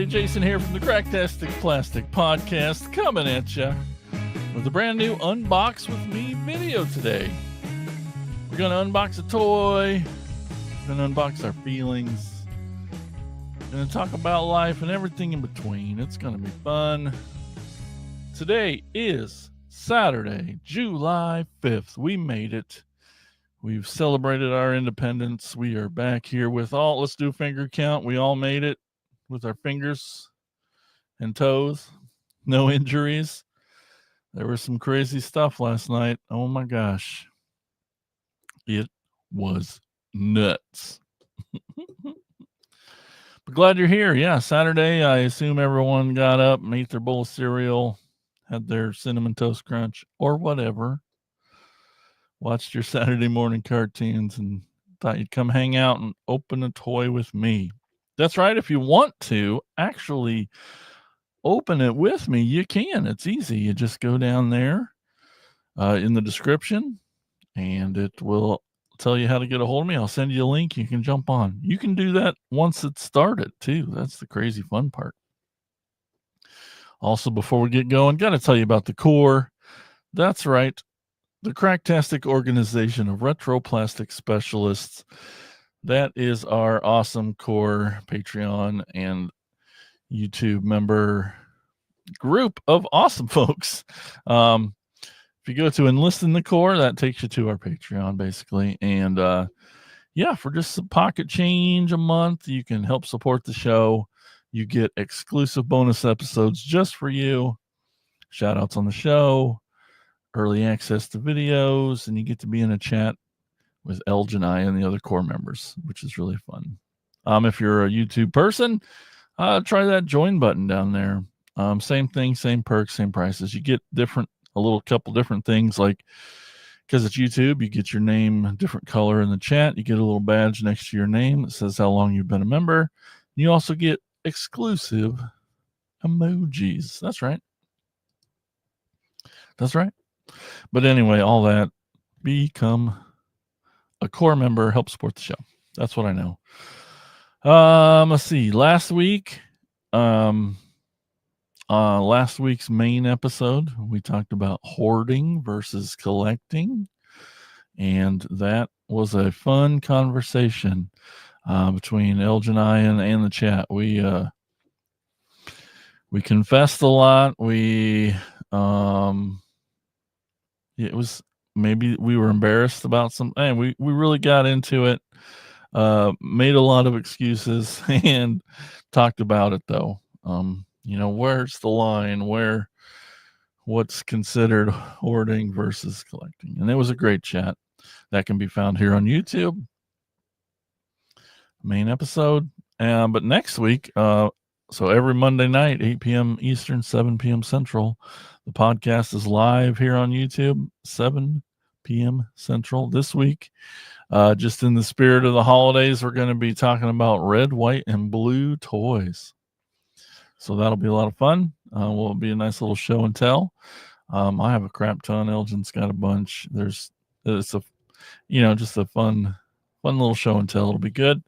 everybody. Jason here from the Cracktastic Plastic Podcast, coming at you with a brand new Unbox with Me video today. We're going to unbox a toy. We're going to unbox our feelings. We're going to talk about life and everything in between. It's going to be fun. Today is Saturday, July 5th. We made it. We've celebrated our independence. We are back here with all, let's do a finger count. We all made it with our fingers and toes. No injuries. There was some crazy stuff last night. Oh my gosh. It was nuts. But glad you're here. Yeah, Saturday, I assume everyone got up and ate their bowl of cereal, had their Cinnamon Toast Crunch or whatever. Watched your Saturday morning cartoons and thought you'd come hang out and open a toy with me. That's right. If you want to actually open it with me, you can. It's easy. You just go down there in the description and it will tell you how to get a hold of me. I'll send you a link. You can jump on. You can do that once it's started too. That's the crazy fun part. Also, before we get going, got to tell you about the core. That's right. The Cracktastic organization of retro plastic specialists. That is our awesome core Patreon and YouTube member group of awesome folks. If you go to enlist in the core, that takes you to our Patreon basically. And yeah, for just some pocket change a month, you can help support the show. You get exclusive bonus episodes just for you, shout outs on the show, early access to videos, and you get to be in a chat with Elge and I and the other core members, which is really fun. If you're a YouTube person, try that join button down there. Same thing, same perks, same prices. You get couple different things, like because it's YouTube, you get your name different color in the chat. You get a little badge next to your name that says how long you've been a member. You also get exclusive emojis. That's right. But anyway, all that, become a core member, help support the show. That's what I know. Let's see. Last week's main episode, we talked about hoarding versus collecting, and that was a fun conversation between Elge and I and the chat. We confessed a lot. It was, maybe we were embarrassed about some, and we really got into it, made a lot of excuses and talked about it though. Where's the line, what's considered hoarding versus collecting. And it was a great chat that can be found here on YouTube. Main episode. But next week, so every Monday night, 8 p.m. Eastern, 7 p.m. Central, the podcast is live here on YouTube, 7 p.m. Central. This week, just in the spirit of the holidays, we're going to be talking about red, white, and blue toys. So that'll be a lot of fun. Will be a nice little show and tell. I have a crap ton. Elgin's got a bunch. It's just a fun little show and tell. It'll be good.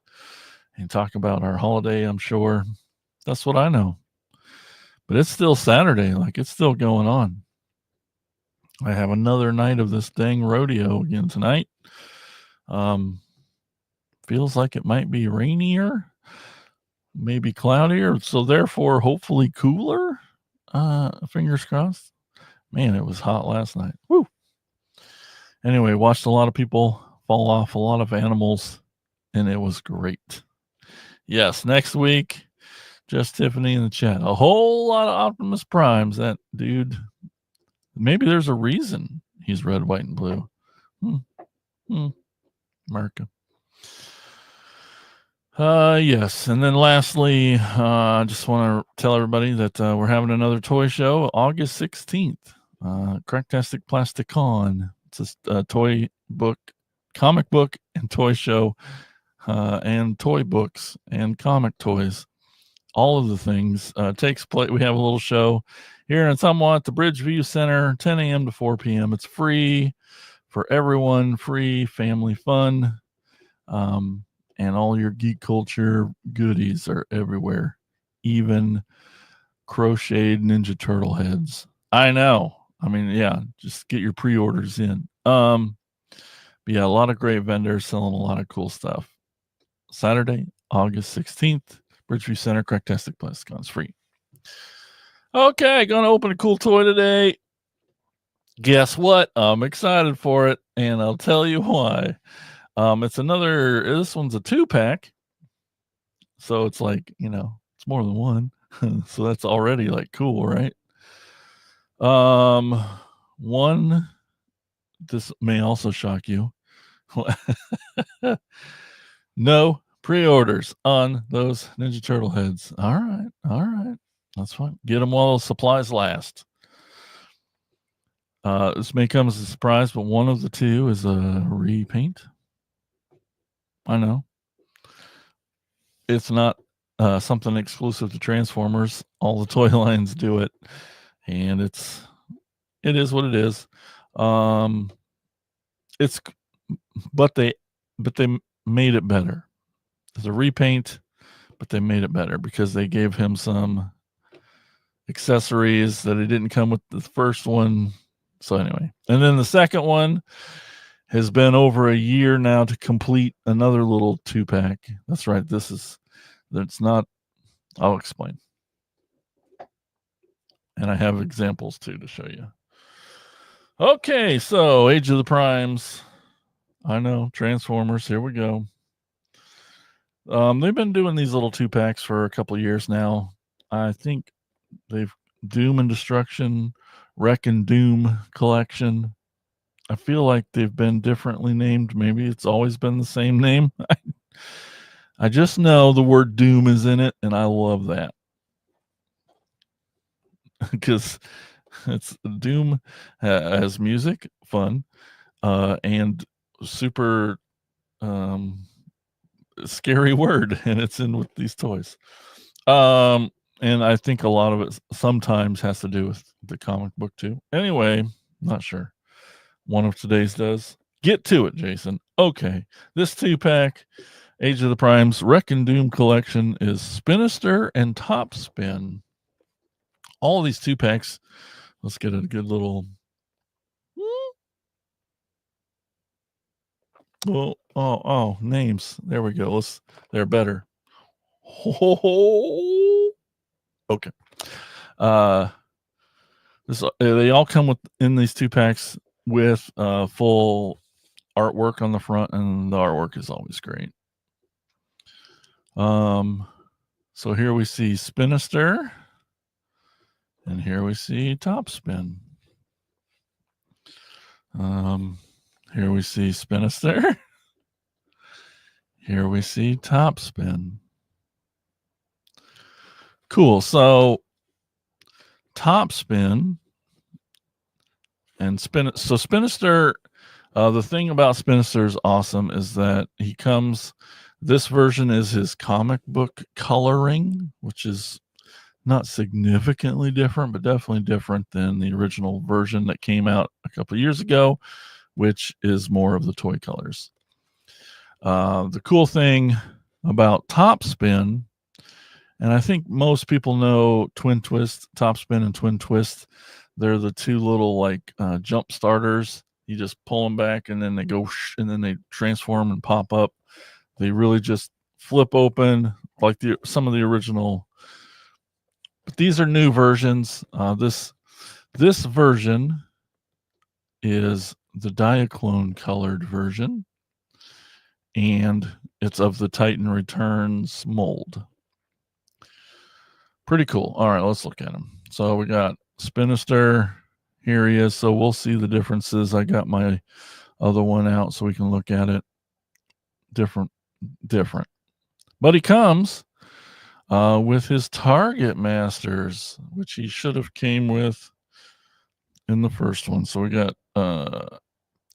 And talk about our holiday, I'm sure. That's what I know. But it's still Saturday. Like, it's still going on. I have another night of this dang rodeo again tonight. Feels like it might be rainier, maybe cloudier. So therefore, hopefully cooler. Fingers crossed. Man, it was hot last night. Woo. Anyway, watched a lot of people fall off, a lot of animals, and it was great. Yes, next week, just Tiffany in the chat. A whole lot of Optimus Primes. That dude, maybe there's a reason he's red, white, and blue. America. Yes. And then lastly, I just want to tell everybody that we're having another toy show August 16th. Cracktastic Plasticon. It's a toy book, comic book, and toy show, and toy books and comic toys. All of the things takes place. We have a little show here in Somewhat, the Bridgeview Center, 10 a.m. to 4 p.m. It's free for everyone, free family fun. And all your geek culture goodies are everywhere even crocheted Ninja Turtle heads. I know. I mean, yeah, just get your pre-orders in. But yeah, a lot of great vendors selling a lot of cool stuff. Saturday, August 16th, Bridgeview Center, Cracktastic Plasticons free. Okay, gonna open a cool toy today. Guess what? I'm excited for it, and I'll tell you why. This one's a 2-pack. So it's like, it's more than one. So that's already like cool, right? One, this may also shock you. No pre-orders on those Ninja Turtle heads. All right. That's fine. Get them while supplies last. This may come as a surprise, but one of the two is a repaint. I know. It's not something exclusive to Transformers. All the toy lines do it, and it is what it is. But they made it better. It's a repaint, but they made it better because they gave him some accessories that it didn't come with the first one. So anyway, and then the second one has been over a year now to complete another little 2-pack. That's right. I'll explain. And I have examples too to show you. Okay, so Age of the Primes. I know, Transformers, here we go. They've been doing these little 2-packs for a couple of years now. I think they've Doom and Destruction, Wreck and Doom collection. I feel like they've been differently named. Maybe it's always been the same name. I just know the word Doom is in it, and I love that. Because it's Doom has music, fun, and super scary word, and it's in with these toys. And I think a lot of it sometimes has to do with the comic book too. Anyway, not sure. One of today's does. Get to it, Jason. Okay, this 2-pack, Age of the Primes Wreck and Doom collection is Spinister and Topspin. All of these 2-packs. Let's get a good little. Oh, names. There we go. They're better. Okay. They all come in these 2-packs with full artwork on the front, and the artwork is always great. So here we see Spinister, and here we see Topspin. Here we see Spinister. Here we see Topspin. Cool. So Topspin and Spinister. The thing about Spinister is awesome is that this version is his comic book coloring, which is not significantly different, but definitely different than the original version that came out a couple of years ago, which is more of the toy colors. The cool thing about Topspin, and I think most people know Twin Twist, Topspin and Twin Twist. They're the two little jump starters. You just pull them back, and then they go, and then they transform and pop up. They really just flip open like some of the original. But these are new versions. This version is the Diaclone colored version, and it's of the Titan Returns mold. Pretty cool. All right, let's look at them. So we got Spinister. Here he is. So we'll see the differences. I got my other one out so we can look at it. Different. But he comes with his Target Masters, which he should have came with in the first one. So we got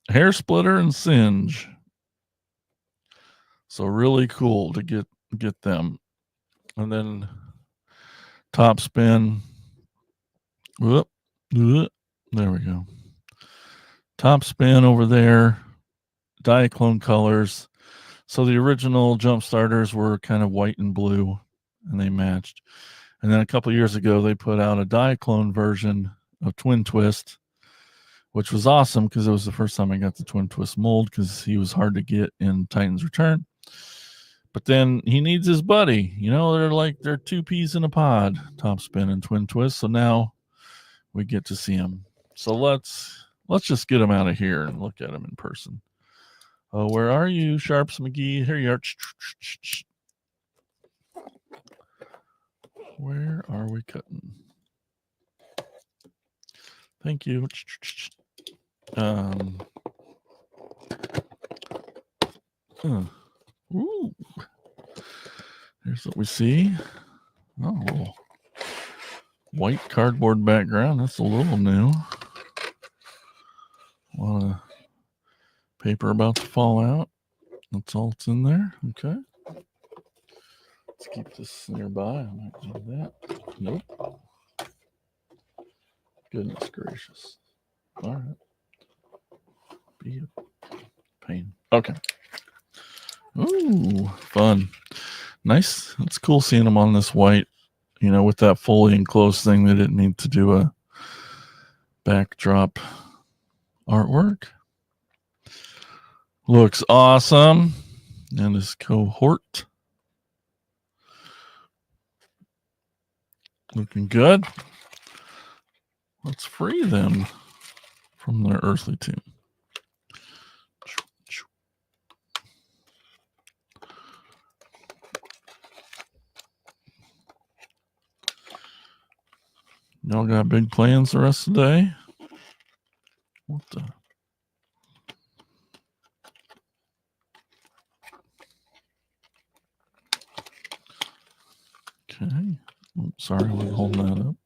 Hair Splitter and Singe. So really cool to get them. And then Topspin. Whoop. There we go. Topspin over there. Diaclone colors. So the original jump starters were kind of white and blue, and they matched. And then a couple years ago, they put out a Diaclone version of Twin Twist, which was awesome because it was the first time I got the Twin Twist mold because he was hard to get in Titan's Return. But then he needs his buddy. You know, they're two peas in a pod, Topspin and Twin Twist. So now we get to see him. So let's just get him out of here and look at him in person. Oh, where are you, Sharps McGee? Here you are. Where are we cutting? Thank you. Ooh. Here's what we see. Oh, white cardboard background. That's a little new. A lot of paper about to fall out. That's all that's in there. Okay. Let's keep this nearby. I might do that. Nope. Goodness gracious. All right. Be a pain. Okay. Ooh, fun. Nice. It's cool seeing them on this white, you know, with that fully enclosed thing. They didn't need to do a backdrop artwork. Looks awesome. And his cohort. Looking good. Let's free them from their earthly tomb. Y'all got big plans the rest of the day? What the? Okay. Oh, sorry, I wasn't holding that up.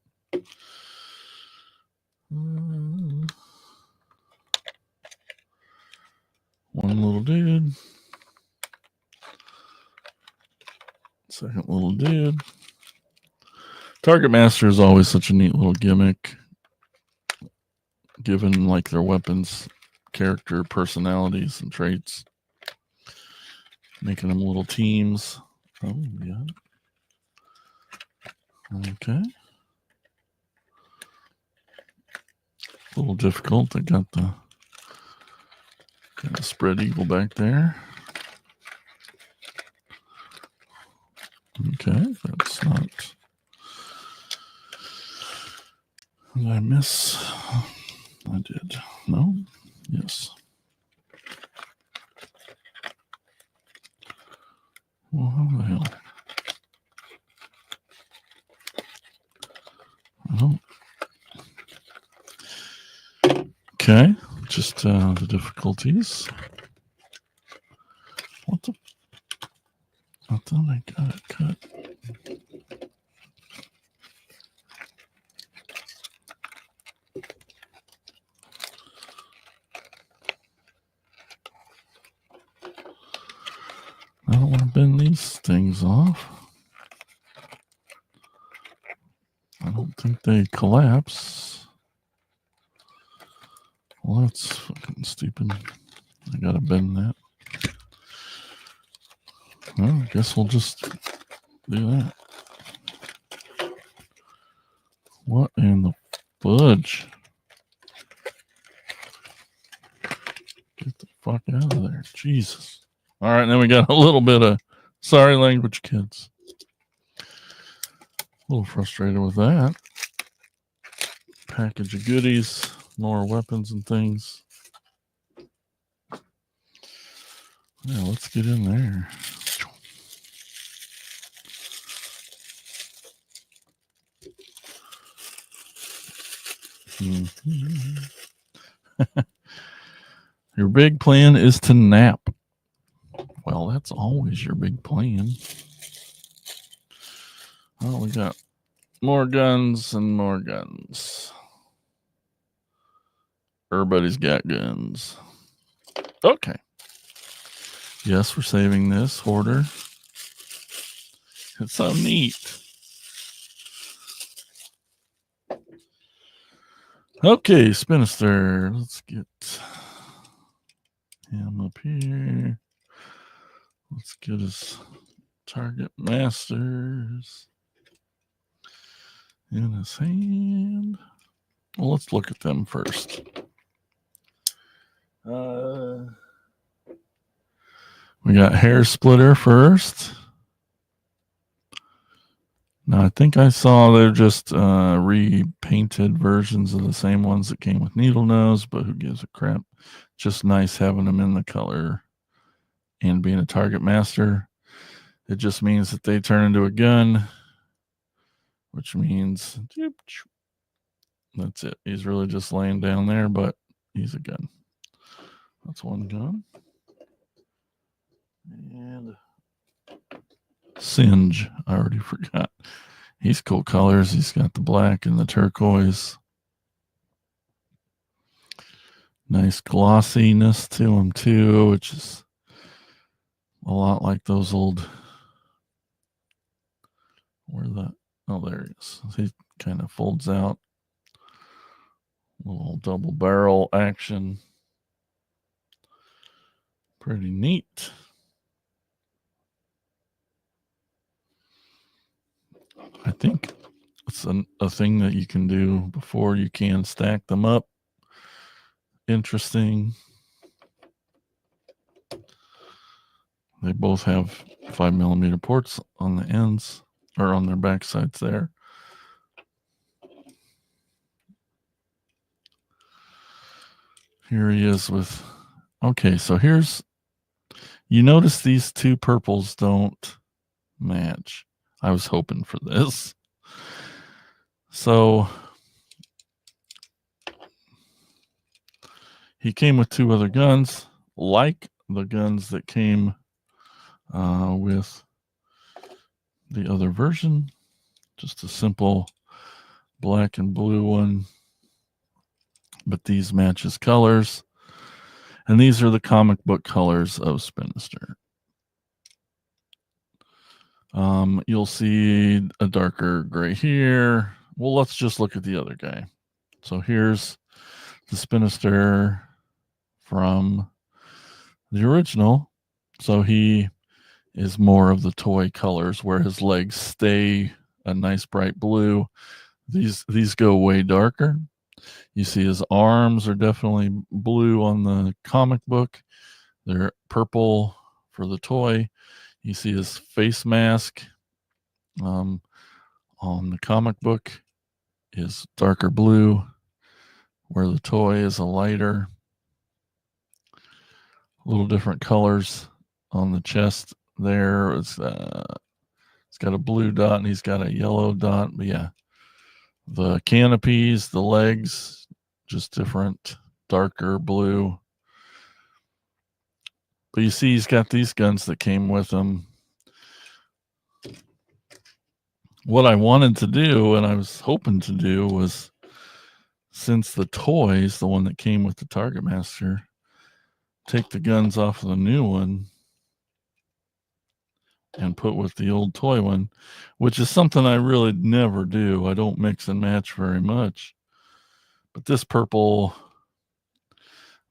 One little dude. Second little dude. Target Master is always such a neat little gimmick, given like their weapons, character, personalities, and traits. Making them little teams. Oh, yeah. Okay. A little difficult. I got the kind of spread eagle back there. Okay, that's not. Did I miss? I did. No? Yes. Well, how the hell? Oh. Okay, just the difficulties. What the? I thought I got it cut. I don't want to bend these things off. I don't think they collapse. Well, that's fucking stupid. I gotta bend that. Well, I guess we'll just do that. What in the fudge? Get the fuck out of there. Jesus. All right, then we got a little bit of sorry language, kids. A little frustrated with that. Package of goodies, more weapons and things. Yeah, let's get in there. Your big plan is to nap. Well, that's always your big plan. Oh, we got more guns and more guns. Everybody's got guns. Okay. Yes, we're saving this hoarder. It's so neat. Okay, Spinister. Let's get him up here. Let's get his Target Masters in his hand. Well, let's look at them first. We got Hair Splitter first. Now, I think I saw they're just repainted versions of the same ones that came with Needle Nose, but who gives a crap? Just nice having them in the color. And being a Target Master, it just means that they turn into a gun, which means that's it. He's really just laying down there, but he's a gun. That's one gun. And Singe, I already forgot. He's cool colors. He's got the black and the turquoise. Nice glossiness to him too, which is a lot like those old. Oh, there he is. He kind of folds out. A little double barrel action. Pretty neat. I think it's a thing that you can do before you can stack them up. Interesting. They both have 5mm ports on the ends, or on their back sides there. Here he is with, okay, so here's, you notice these two purples don't match. I was hoping for this. So he came with two other guns, like the guns that came with the other version. Just a simple black and blue one. But these match his colors. And these are the comic book colors of Spinister. You'll see a darker gray here. Well, let's just look at the other guy. So here's the Spinister from the original. So he is more of the toy colors where his legs stay a nice bright blue. These go way darker. You see his arms are definitely blue on the comic book. They're purple for the toy. You see his face mask on the comic book is darker blue, where the toy is a lighter. A little different colors on the chest there. It's got a blue dot and he's got a yellow dot. But yeah, the canopies, the legs, just different, darker blue. But you see he's got these guns that came with him. What I wanted to do, and I was hoping to do, was, since the toys, the one that came with the Target Master, take the guns off of the new one and put with the old toy one, which is something I really never do. I don't mix and match very much. But this purple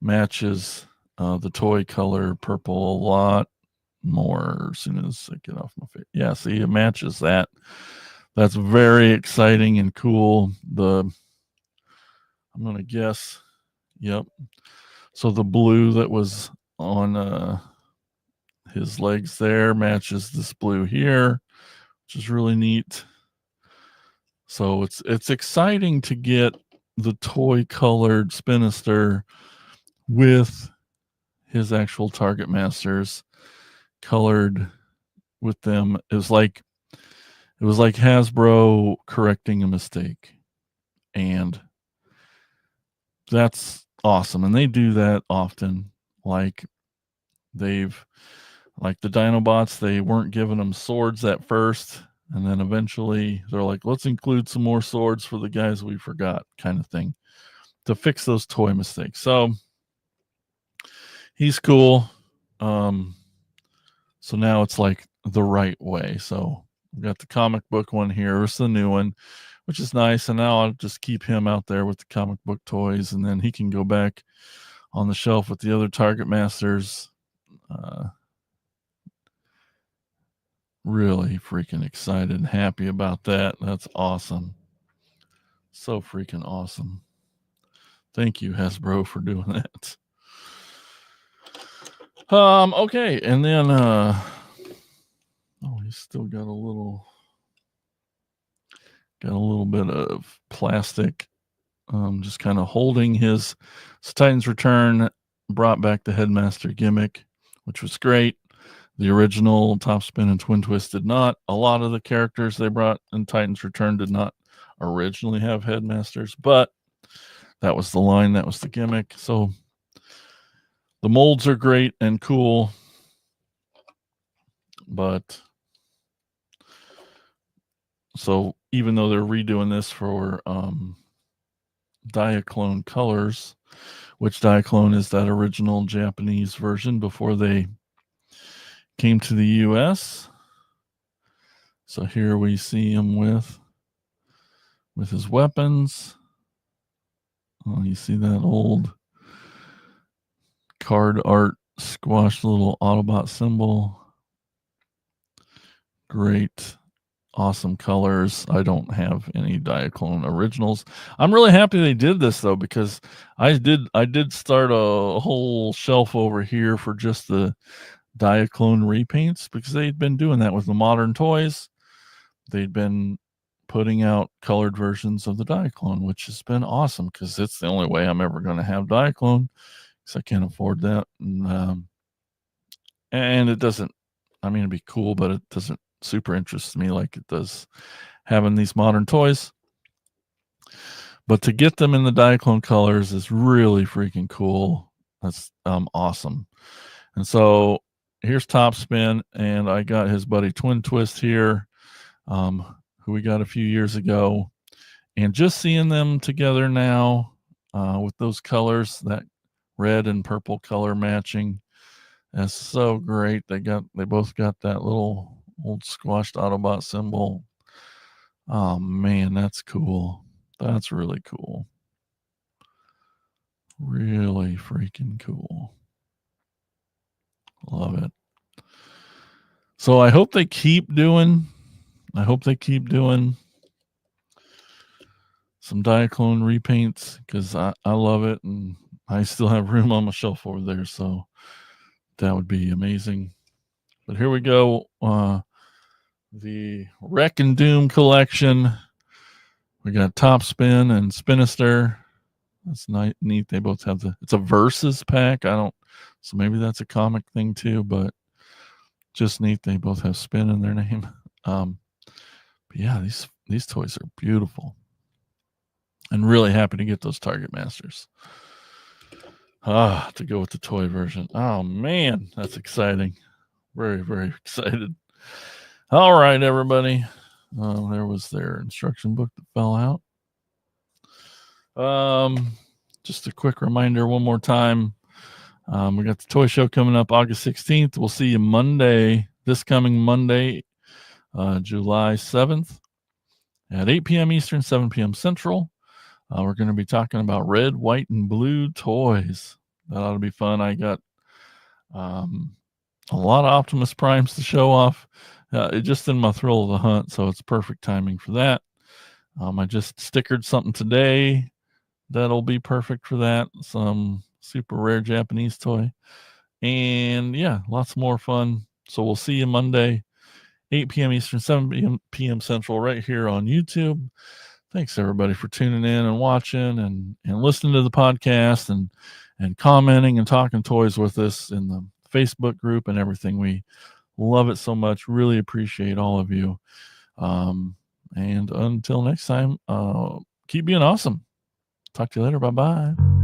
matches the toy color purple a lot more as soon as I get off my face. Yeah, see, it matches that. That's very exciting and cool. I'm going to guess, yep. So the blue that was on his legs there matches this blue here, which is really neat. So it's exciting to get the toy colored Spinister with his actual Target Masters colored with them. It was like Hasbro correcting a mistake, and that's awesome. And they do that often. Like the Dinobots, they weren't giving them swords at first, and then eventually they're like, let's include some more swords for the guys we forgot, kind of thing, to fix those toy mistakes. So he's cool. So now it's like the right way. So we've got the comic book one here. It's the new one, which is nice. And now I'll just keep him out there with the comic book toys, and then he can go back on the shelf with the other Target Masters, Really freaking excited and happy about that. That's awesome. So freaking awesome. Thank you, Hasbro, for doing that. Okay, and then oh, he's still got a little bit of plastic, just kind of holding his. So Titans Return brought back the Headmaster gimmick, which was great. The original Topspin and Twin Twist did not. A lot of the characters they brought in Titans Return did not originally have headmasters, but that was the line, that was the gimmick. So the molds are great and cool, but so even though they're redoing this for Diaclone colors, which Diaclone is that original Japanese version before they came to the US. So here we see him with his weapons. Oh, you see that old card art squashed little Autobot symbol. Great, awesome colors. I don't have any Diaclone originals. I'm really happy they did this though, because I did start a whole shelf over here for just the Diaclone repaints, because they'd been doing that with the modern toys. They'd been putting out colored versions of the Diaclone, which has been awesome, because it's the only way I'm ever going to have Diaclone, because I can't afford that. And it doesn't, I mean, it'd be cool, but it doesn't super interest me like it does having these modern toys. But to get them in the Diaclone colors is really freaking cool. That's awesome. And so here's Topspin, and I got his buddy Twin Twist here, who we got a few years ago. And just seeing them together now with those colors, that red and purple color matching, that's so great. They both got that little old squashed Autobot symbol. Oh man, that's cool. That's really cool. Really freaking cool. Love it. So I hope they keep doing some Diaclone repaints, because I love it, and I still have room on my shelf over there, so that would be amazing. But here we go. The Wreck and Doom collection. We got Topspin and Spinister. That's neat. They both have it's a Versus pack. So maybe that's a comic thing too, but just neat. They both have Spin in their name. But yeah, these toys are beautiful. And really happy to get those Target Masters. To go with the toy version. Oh man, that's exciting. Very, very excited. All right, everybody. There was their instruction book that fell out. Just a quick reminder one more time. We got the toy show coming up August 16th. We'll see you Monday, this coming Monday, July 7th at 8 p.m. Eastern, 7 p.m. Central. We're going to be talking about red, white, and blue toys. That ought to be fun. I got a lot of Optimus Primes to show off. It just in my thrill of the hunt, so it's perfect timing for that. I just stickered something today that'll be perfect for that. Some super rare Japanese toy. And yeah, lots more fun. So we'll see you Monday, 8 p.m. Eastern, 7 p.m. Central, right here on YouTube. Thanks everybody for tuning in and watching and listening to the podcast and commenting and talking toys with us in the Facebook group and everything. We love it so much. Really appreciate all of you. And until next time, keep being awesome. Talk to you later. Bye-bye.